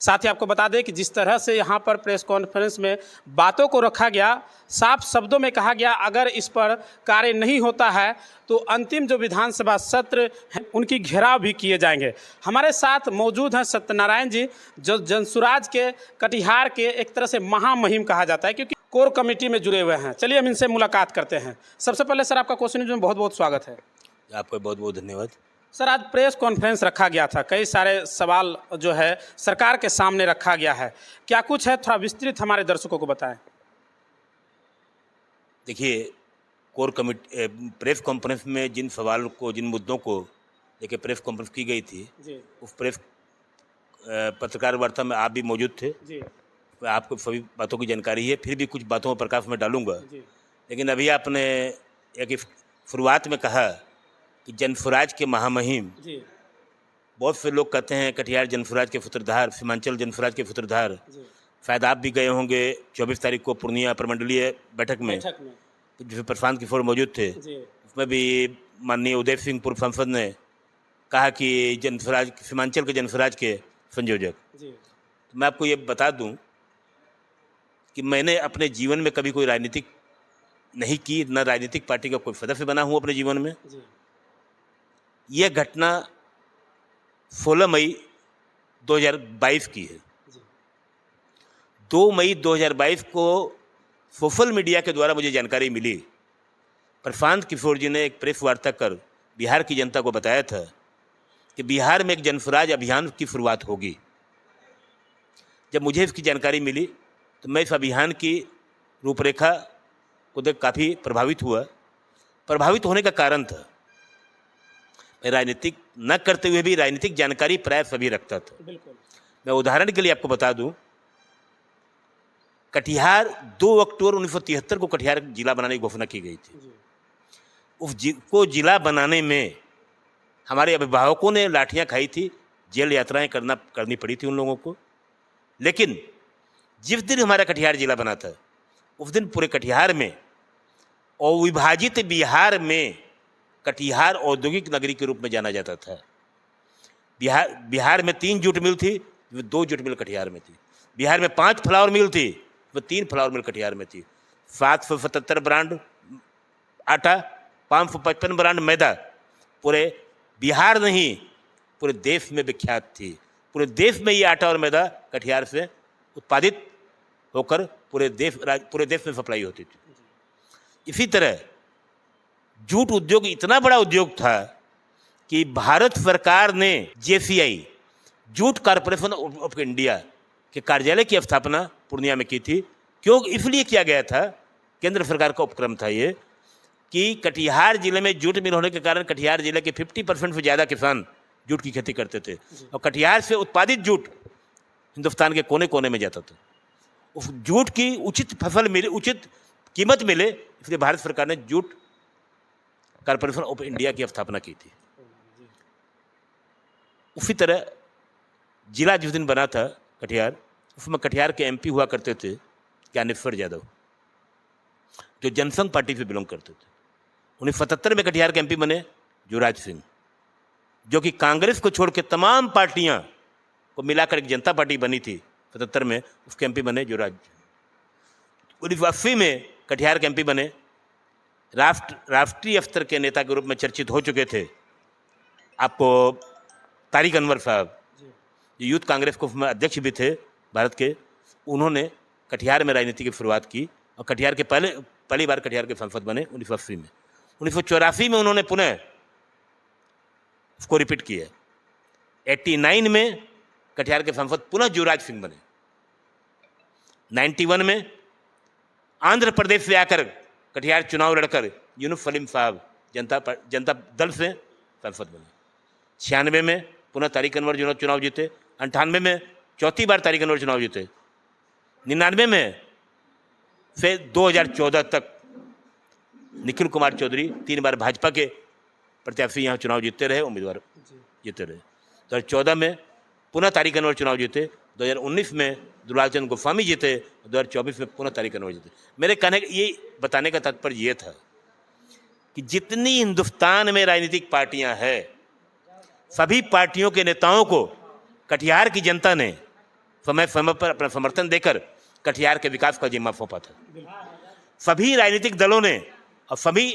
साथ ही आपको बता दें कि जिस तरह से यहाँ पर प्रेस कॉन्फ्रेंस में बातों को रखा गया, साफ शब्दों में कहा गया अगर इस पर कार्य नहीं होता है तो अंतिम जो विधानसभा सत्र हैं उनकी घेराव भी किए जाएंगे। हमारे साथ मौजूद हैं सत्यनारायण जी, जो जनसुराज के कटिहार के एक तरह से महामहिम कहा जाता है क्योंकि कोर कमेटी में जुड़े हुए हैं। चलिए हम इनसे मुलाकात करते हैं। सबसे पहले सर आपका क्वेश्चन न्यूज़ में बहुत बहुत स्वागत है। आपका बहुत बहुत धन्यवाद। सर आज प्रेस कॉन्फ्रेंस रखा गया था, कई सारे सवाल जो है सरकार के सामने रखा गया है, क्या कुछ है थोड़ा विस्तृत हमारे दर्शकों को बताएं। देखिए, कोर कमेटी प्रेस कॉन्फ्रेंस में जिन सवालों को, जिन मुद्दों को लेकर प्रेस कॉन्फ्रेंस की गई थी जी उस प्रेस पत्रकार वार्ता में आप भी मौजूद थे। जी आपको सभी बातों की जानकारी है, फिर भी कुछ बातों पर प्रकाश में डालूंगा। जी लेकिन अभी आपने एक शुरुआत में कहा कि जनसुराज के महामहिम, जी बहुत से लोग कहते हैं कटिहार जनसुराज के सूत्रधार, सीमांचल जनसुराज के सूत्रधार। जी शायद आप भी गए होंगे 24 तारीख को पूर्णिया प्रमंडलीय बैठक में, जिसमें प्रशांत किशोर मौजूद थे। जी उसमें भी माननीय उदय सिंह पूर्व सांसद ने कहा कि जनसुराज, सीमांचल के जनसुराज के संयोजक। जी तो मैं आपको ये बता दूं कि मैंने अपने जीवन में कभी कोई राजनीतिक नहीं की, न राजनीतिक पार्टी का कोई सदस्य बना हूँ अपने जीवन में। जी यह घटना 16 मई 2022 की है। जी 2 मई 2022 को सोशल मीडिया के द्वारा मुझे जानकारी मिली। प्रशांत किशोर जी ने एक प्रेस वार्ता कर बिहार की जनता को बताया था कि बिहार में एक जनसुराज अभियान की शुरुआत होगी। जब मुझे इसकी जानकारी मिली तो मैं इस अभियान की रूपरेखा को देख काफ़ी प्रभावित हुआ। प्रभावित होने का कारण था, मैं राजनीतिक न करते हुए भी राजनीतिक जानकारी प्राय सभी रखता था। बिल्कुल। मैं मैं उदाहरण के लिए आपको बता दूं, कटिहार 2 अक्टूबर 1973 को कटिहार जिला बनाने की घोषणा की गई थी। जी उस को जिला बनाने में हमारे अभिभावकों ने लाठियां खाई थी, जेल यात्राएं करनी पड़ी थी उन लोगों को। लेकिन जिस दिन हमारा कटिहार जिला बना था उस दिन पूरे कटिहार में और विभाजित बिहार में कटिहार औद्योगिक नगरी के रूप में जाना जाता था। बिहार में 3 जूट मिल थी, 2 जूट मिल कटिहार में थी। बिहार में 5 फ्लावर मिल थी, वो 3 फ्लावर मिल कटिहार में थी। 777 ब्रांड आटा, 555 ब्रांड मैदा पूरे बिहार नहीं पूरे देश में विख्यात थी। पूरे देश में ये आटा और मैदा कटिहार से उत्पादित होकर पूरे देश में सप्लाई होती थी। इसी तरह जूट उद्योग इतना बड़ा उद्योग था कि भारत सरकार ने JCI, jute corporation of India के कार्यालय की स्थापना पूर्णिया में की थी। क्यों? इसलिए किया गया था, केंद्र सरकार का उपक्रम था ये, कि कटिहार जिले में जूट मिल होने के कारण कटिहार जिले के 50% से ज़्यादा किसान जूट की खेती करते थे और कटिहार से उत्पादित जूट हिंदुस्तान के कोने कोने में जाता था। उस जूट की उचित फसल मिले, उचित कीमत मिले, इसलिए भारत सरकार ने जूट कॉरपोरेशन ऑफ इंडिया की स्थापना की थी। उसी तरह जिला जिस दिन बना था कटिहार, उसमें कटिहार के MP हुआ करते थे ज्ञानेश्वर यादव, जो जनसंघ पार्टी से बिलोंग करते थे। 1977 में कटिहार के MP बने युवराज सिंह, जो कि कांग्रेस को छोड़ के तमाम पार्टियां को मिलाकर एक जनता पार्टी बनी थी 77 में, उसके MP बने युवराज। 1980 में कटिहार के MP बने राष्ट्रीय स्तर के नेता के रूप में चर्चित हो चुके थे आपको तारिक अनवर साहब, यूथ कांग्रेस को अध्यक्ष भी थे भारत के। उन्होंने कटिहार में राजनीति की शुरुआत की और कटिहार के पहली बार कटिहार के सांसद बने 1980 में। 1984 में उन्होंने पुनः उसको रिपीट किया। 89 में कटिहार के सांसद पुनः युवराज सिंह बने। 91 में आंध्र प्रदेश से आकर कटिहार चुनाव लड़कर यूनुस सलीम साहब जनता दल से सांसद बने। 96 में पुनः तारिक अनवर चुनाव जीते। 98 में चौथी बार तारिक अनवर चुनाव जीते। 99 में से 2014 तक निखिल कुमार चौधरी 3 बार भाजपा के प्रत्याशी यहाँ चुनाव जीतते रहे, उम्मीदवार जीते रहे। 2014 में पुनः तारिक अनवर चुनाव जीते। 2019 में दुलाल चंद गोस्वामी जीते। 2024 में पुनः तारिक अनवर जीते। मेरे कहने ये बताने का तात्पर्य ये था कि जितनी हिंदुस्तान में राजनीतिक पार्टियां हैं, सभी पार्टियों के नेताओं को कटिहार की जनता ने समय समय पर अपना समर्थन देकर कटिहार के विकास का जिम्मा सौंपा था। सभी राजनीतिक दलों ने और सभी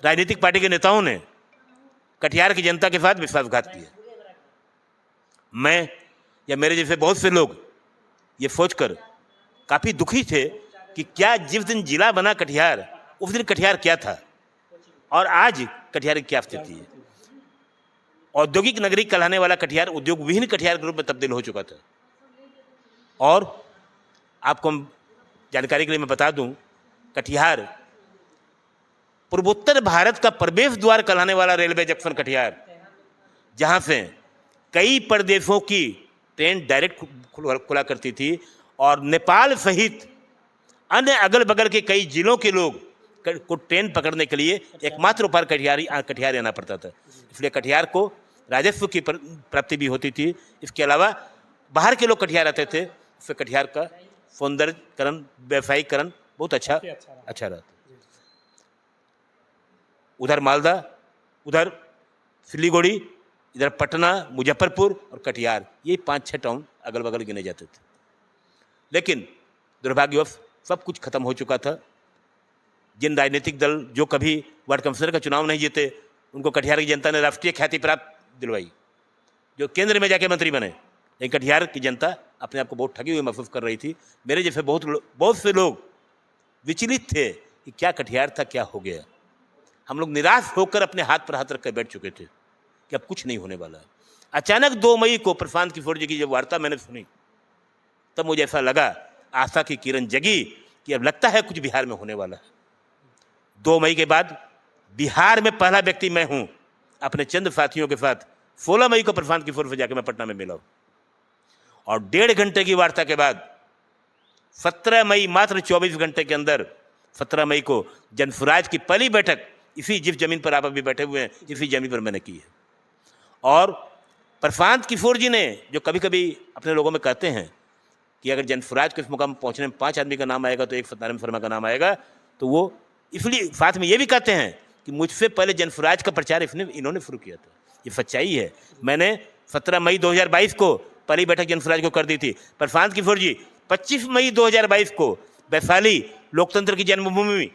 राजनीतिक पार्टी के नेताओं ने कटिहार की जनता के साथ विश्वासघात किया। मैं या मेरे जैसे बहुत से लोग ये सोचकर काफ़ी दुखी थे कि क्या जिस दिन जिला बना कटिहार, उस दिन कटिहार क्या था और आज कटिहार की क्या स्थिति है। औद्योगिक नगरी कहलाने वाला कटिहार उद्योग विहीन कटिहार के रूप में तब्दील हो चुका था। और आपको जानकारी के लिए मैं बता दूं, कटिहार पूर्वोत्तर भारत का प्रवेश द्वार कहलाने वाला रेलवे जंक्शन कटिहार, जहां से कई प्रदेशों की ट्रेन डायरेक्ट खुला करती थी और नेपाल सहित अन्य अगल बगल के कई जिलों के लोग को ट्रेन पकड़ने के लिए एकमात्र उपाय कटिहार आना पड़ता था। इसलिए कटिहार को राजस्व की प्राप्ति भी होती थी। इसके अलावा बाहर के लोग कटिहार आते थे, उससे कटिहार का सौंदर्यकरण, व्यावसायिकरण बहुत अच्छा रहता। उधर मालदा, उधर सिलीगुड़ी, इधर पटना, मुजफ्फरपुर और कटिहार, ये 5-6 टाउन अगल बगल गिने जाते थे। लेकिन दुर्भाग्यवश सब कुछ खत्म हो चुका था। जिन राजनीतिक दल जो कभी वार्ड काउंसिलर का चुनाव नहीं जीते, उनको कटिहार की जनता ने राष्ट्रीय ख्याति प्राप्त दिलवाई, जो केंद्र में जाके मंत्री बने। लेकिन कटिहार की जनता अपने आप को बहुत ठगी हुई महसूस कर रही थी। मेरे जैसे बहुत से लोग विचलित थे कि क्या कटिहार था, क्या हो गया। हम लोग निराश होकर अपने हाथ पर हाथ रख कर बैठ चुके थे कि अब कुछ नहीं होने वाला है। अचानक 2 मई को प्रशांत किशोर जी की जब वार्ता मैंने सुनी, तब मुझे ऐसा लगा, आशा की किरण जगी कि अब लगता है कुछ बिहार में होने वाला है। 2 मई के बाद बिहार में पहला व्यक्ति मैं हूं अपने चंद साथियों के साथ 16 मई को प्रशांत किशोर से जाकर मैं पटना में मिला हूं। और 1.5 घंटे की वार्ता के बाद 17 मई, मात्र 24 घंटे के अंदर 17 मई को जनसुराज की पहली बैठक इसी जिस जमीन पर आप अभी बैठे हुए हैं, इसी जमीन पर मैंने की है। और प्रशांत किशोर जी ने, जो कभी कभी अपने लोगों में कहते हैं कि अगर जनसुराज के इस मुकाम पर पहुंचने में 5 आदमी का नाम आएगा तो एक सत्यनारायण शर्मा का नाम आएगा, तो वो इसलिए साथ में ये भी कहते हैं कि मुझसे पहले जनसुराज का प्रचार इन्होंने शुरू किया था। ये सच्चाई है। मैंने 17 मई 2022 को पहली बैठक जनसुराज को कर दी थी। प्रशांत किशोर जी 25 मई 2022 को वैशाली लोकतंत्र की जन्मभूमि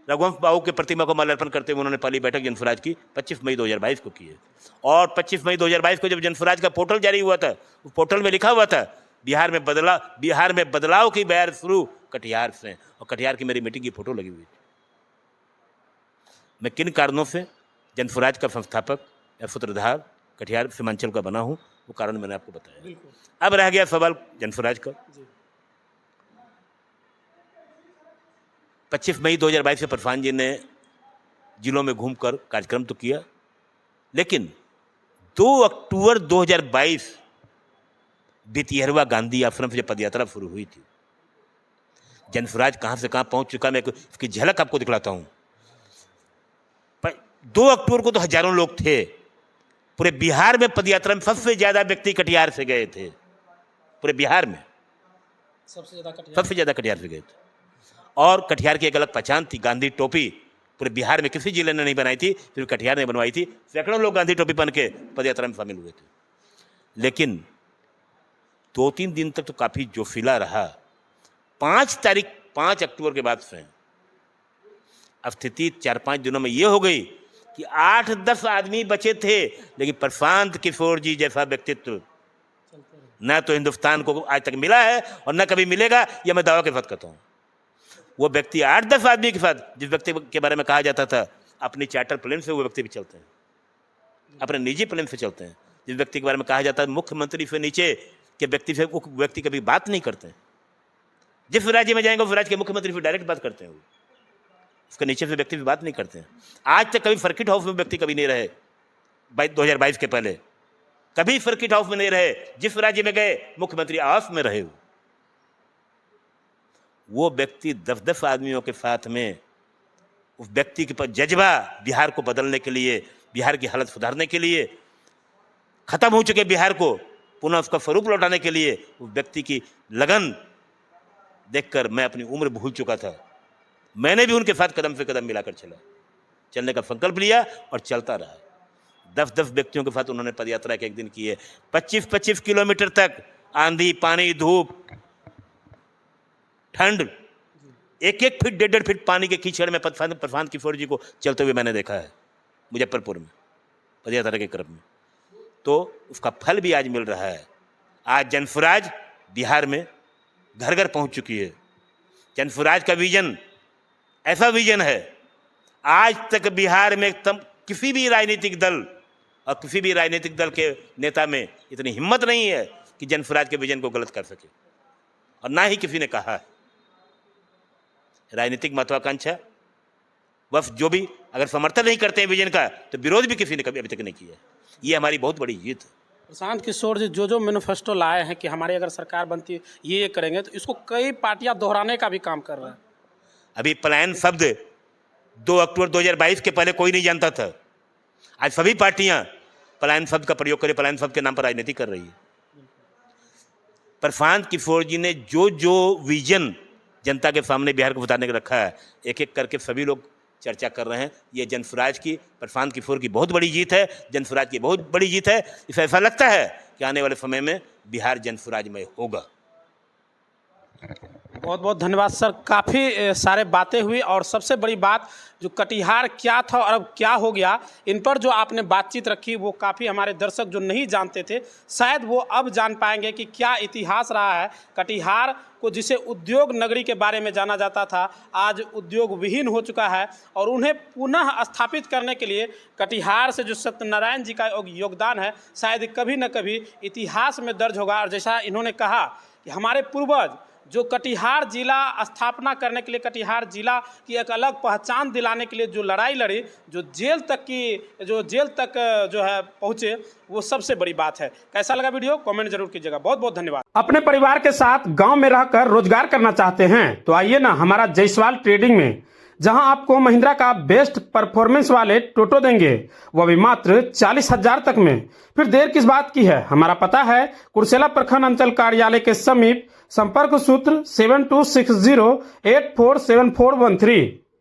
रघुवंश बाबू के प्रतिमा को माल्यार्पण करते हुए उन्होंने पहली बैठक जनसुराज की 25 मई 2022 को की है। और 25 मई 2022 को जब जनसुराज का पोर्टल जारी हुआ था, उस पोर्टल में लिखा हुआ था, बिहार में बदलाव की बयार शुरू कटिहार से, और कटिहार की मेरी मीटिंग की फोटो लगी हुई थी। मैं किन कारणों से जनसुराज का संस्थापक या सूत्रधार कटिहार सीमांचल का बना हूँ, वो कारण मैंने आपको बताया। अब रह गया सवाल जनसुराज का। 25 मई 2022 से प्रशांत जी ने जिलों में घूमकर कार्यक्रम तो किया, लेकिन 2 अक्टूबर 2022 बेतिहरवा गांधी आश्रम से पदयात्रा शुरू हुई थी। जनसुराज कहाँ से कहाँ पहुँच चुका, मैं इसकी झलक आपको दिखलाता हूँ। 2 अक्टूबर को तो हजारों लोग थे। पूरे बिहार में पदयात्रा में सबसे ज़्यादा व्यक्ति कटिहार से गए थे। पूरे बिहार में सबसे ज़्यादा कटिहार से गए थे। और कटिहार की एक अलग पहचान थी, गांधी टोपी। पूरे बिहार में किसी जिले ने नहीं बनाई थी, फिर कटिहार ने बनवाई थी। सैकड़ों लोग गांधी टोपी पहन के पदयात्रा में शामिल हुए थे। लेकिन 2-3 दिन तक तो काफ़ी जोशीला रहा। 5 अक्टूबर के बाद से अब स्थिति 4-5 दिनों में ये हो गई कि 8-10 आदमी बचे थे, लेकिन प्रशांत किशोर जी जैसा व्यक्तित्व न तो हिंदुस्तान को आज तक मिला है और न कभी मिलेगा, यह मैं दावा के साथ कहता हूँ। वो व्यक्ति 8-10 आदमी के साथ, जिस व्यक्ति के बारे में कहा जाता था अपनी चार्टर प्लेन से वो व्यक्ति भी चलते हैं, अपने निजी प्लेन से चलते हैं। जिस व्यक्ति के बारे में कहा जाता है मुख्यमंत्री से नीचे के व्यक्ति से वो व्यक्ति कभी बात नहीं करते हैं। जिस राज्य में जाएंगे उस राज्य के मुख्यमंत्री से डायरेक्ट बात करते हैं, वो उसके नीचे से व्यक्ति से बात नहीं करते हैं। आज तक कभी सर्किट हाउस में व्यक्ति कभी नहीं रहे। 2022 के पहले कभी सर्किट हाउस में नहीं रहे। जिस राज्य में गए मुख्यमंत्री आवास में रहे। वो व्यक्ति 10-10 आदमियों के साथ में उस व्यक्ति के पास जज्बा बिहार को बदलने के लिए, बिहार की हालत सुधारने के लिए, खत्म हो चुके बिहार को पुनः उसका स्वरूप लौटाने के लिए उस व्यक्ति की लगन देखकर मैं अपनी उम्र भूल चुका था। मैंने भी उनके साथ कदम से कदम मिलाकर चलने का संकल्प लिया और चलता रहा। 10-10 व्यक्तियों के साथ उन्होंने पदयात्रा के एक दिन की है। 25-25 किलोमीटर तक आंधी, पानी, धूप, ठंड, एक एक फीट 1.5 फीट पानी के कीचड़ में प्रशांत किशोर जी को चलते हुए मैंने देखा है मुजफ्फरपुर में पदयात्रा के क्रम में। तो उसका फल भी आज मिल रहा है। आज जनसुराज बिहार में घर घर पहुंच चुकी है। जनसुराज का विजन ऐसा विजन है, आज तक बिहार में किसी भी राजनीतिक दल और किसी भी राजनीतिक दल के नेता में इतनी हिम्मत नहीं है कि जनसुराज के विजन को गलत कर सके, और ना ही किसी ने कहा है। राजनीतिक महत्वाकांक्षा बस जो भी अगर समर्थन नहीं करते हैं विजन का, तो विरोध भी किसी ने कभी अभी तक नहीं किया। ये हमारी बहुत बड़ी जीत है। प्रशांत किशोर जी जो मैनिफेस्टो लाए हैं कि हमारी अगर सरकार बनती है ये करेंगे, तो इसको कई पार्टियां दोहराने का भी काम कर रहे हैं। अभी पलायन शब्द 2 अक्टूबर 2022 के पहले कोई नहीं जानता था। आज सभी पार्टियां पलायन शब्द का प्रयोग करें, पलायन शब्द के नाम पर राजनीति कर रही है। प्रशांत किशोर जी ने जो जो विजन जनता के सामने बिहार को बताने का रखा है, एक एक करके सभी लोग चर्चा कर रहे हैं। ये जनसुराज की, प्रशांत किशोर की बहुत बड़ी जीत है, जनसुराज की बहुत बड़ी जीत है। इसे ऐसा लगता है कि आने वाले समय में बिहार जनसुराजमय होगा। बहुत बहुत धन्यवाद सर। काफ़ी सारे बातें हुई, और सबसे बड़ी बात जो कटिहार क्या था और अब क्या हो गया, इन पर जो आपने बातचीत रखी वो काफ़ी हमारे दर्शक जो नहीं जानते थे शायद वो अब जान पाएंगे कि क्या इतिहास रहा है। कटिहार को जिसे उद्योग नगरी के बारे में जाना जाता था, आज उद्योग विहीन हो चुका है, और उन्हें पुनः स्थापित करने के लिए कटिहार से जो सत्यनारायण जी का योगदान है शायद कभी न कभी इतिहास में दर्ज होगा। और जैसा इन्होंने कहा कि हमारे पूर्वज जो कटिहार जिला स्थापना करने के लिए, कटिहार जिला की एक अलग पहचान दिलाने के लिए जो लड़ाई लड़ी, जो जेल तक जो है पहुँचे, वो सबसे बड़ी बात है। कैसा लगा वीडियो कमेंट जरूर कीजिएगा। बहुत बहुत धन्यवाद। अपने परिवार के साथ गांव में रहकर रोजगार करना चाहते हैं तो आइए ना हमारा जायसवाल ट्रेडिंग में, जहां आपको महिंद्रा का बेस्ट परफॉर्मेंस वाले टोटो देंगे, वह भी मात्र 40,000 तक में। फिर देर किस बात की है। हमारा पता है कुर्सेला प्रखंड अंचल कार्यालय के समीप। संपर्क सूत्र 7260847413।